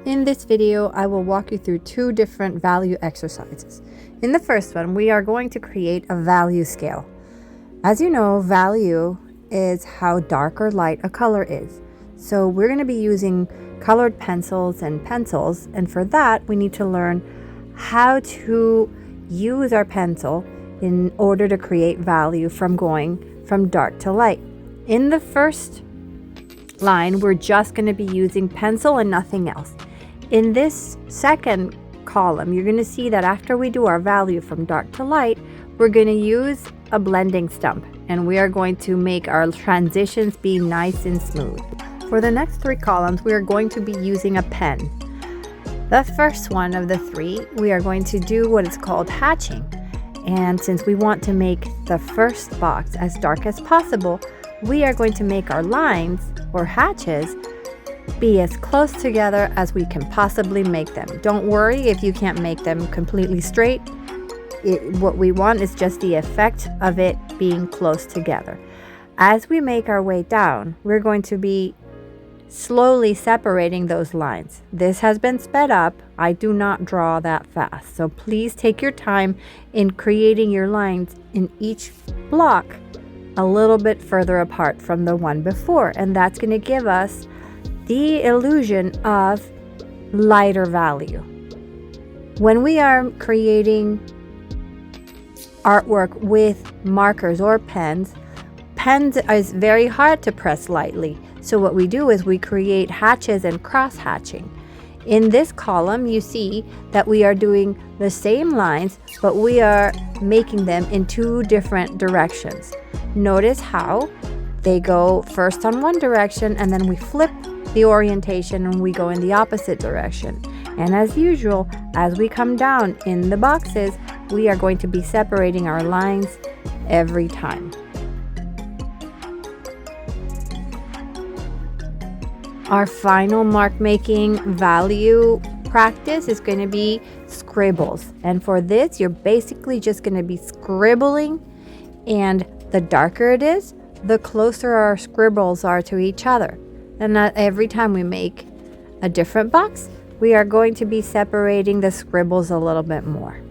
In this video, I will walk you through two different value exercises. In the first one, we are going to create a value scale. As you know, value is how dark or light a color is. So we're going to be using colored pencils, and for that, we need to learn how to use our pencil in order to create value from going from dark to light. In the first line, we're just going to be using pencil and nothing else. In this second column, you're going to see that after we do our value from dark to light, we're going to use a blending stump, and we are going to make our transitions be nice and smooth. For the next three columns, we are going to be using a pen. The first one of the three, we are going to do what is called hatching. And since we want to make the first box as dark as possible, we are going to make our lines or hatches be as close together as we can possibly make them. Don't worry if you can't make them completely straight. What we want is just the effect of it being close together. As we make our way down, we're going to be slowly separating those lines. This has been sped up. I do not draw that fast. So please take your time in creating your lines in each block a little bit further apart from the one before. And that's going to give us the illusion of lighter value. When we are creating artwork with markers or pens is very hard to press lightly. So what we do is we create hatches and cross hatching. In this column, you see that we are doing the same lines, but we are making them in two different directions. Notice how they go first on one direction and then we flip the orientation and we go in the opposite direction. And as usual, as we come down in the boxes, we are going to be separating our lines every time. Our final mark making value practice is going to be scribbles. And for this, you're basically just going to be scribbling, and the darker it is, the closer our scribbles are to each other. And not every time we make a different box, we are going to be separating the scribbles a little bit more.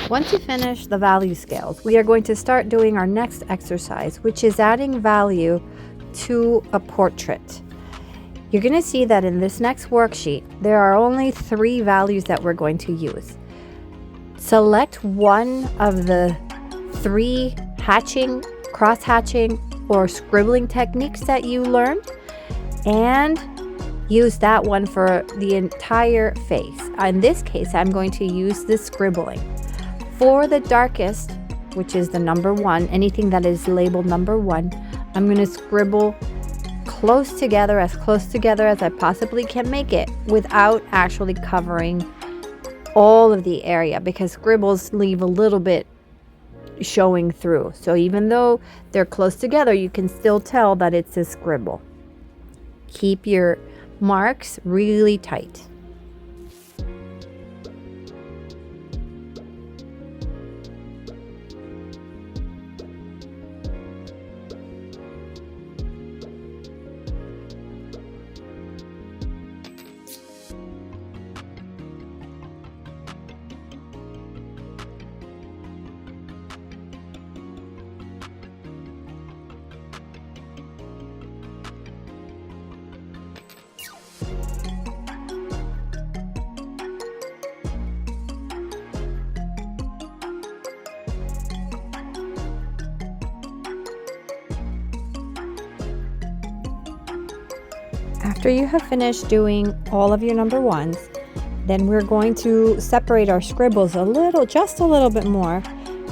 Once you finish the value scales, we are going to start doing our next exercise, which is adding value to a portrait. You're going to see that in this next worksheet, there are only 3 values that we're going to use. Select one of the 3 hatching, cross-hatching, or scribbling techniques that you learned and use that one for the entire face. In this case, I'm going to use the scribbling. For the darkest, which is the number 1, anything that is labeled number 1, I'm going to scribble close together as I possibly can make it without actually covering all of the area, because scribbles leave a little bit showing through. So even though they're close together, you can still tell that it's a scribble. Keep your marks really tight. After you have finished doing all of your number 1s, then we're going to separate our scribbles just a little bit more,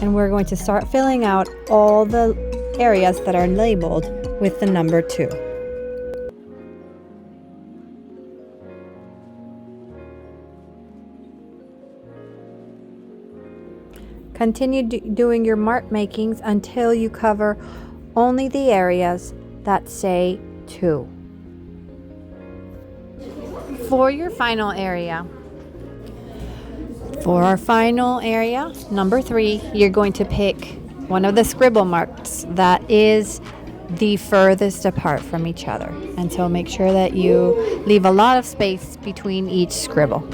and we're going to start filling out all the areas that are labeled with the number 2. Continue doing your mark makings until you cover only the areas that say 2. For your final area, For our final area, number 3, you're going to pick one of the scribble marks that is the furthest apart from each other. And so make sure that you leave a lot of space between each scribble.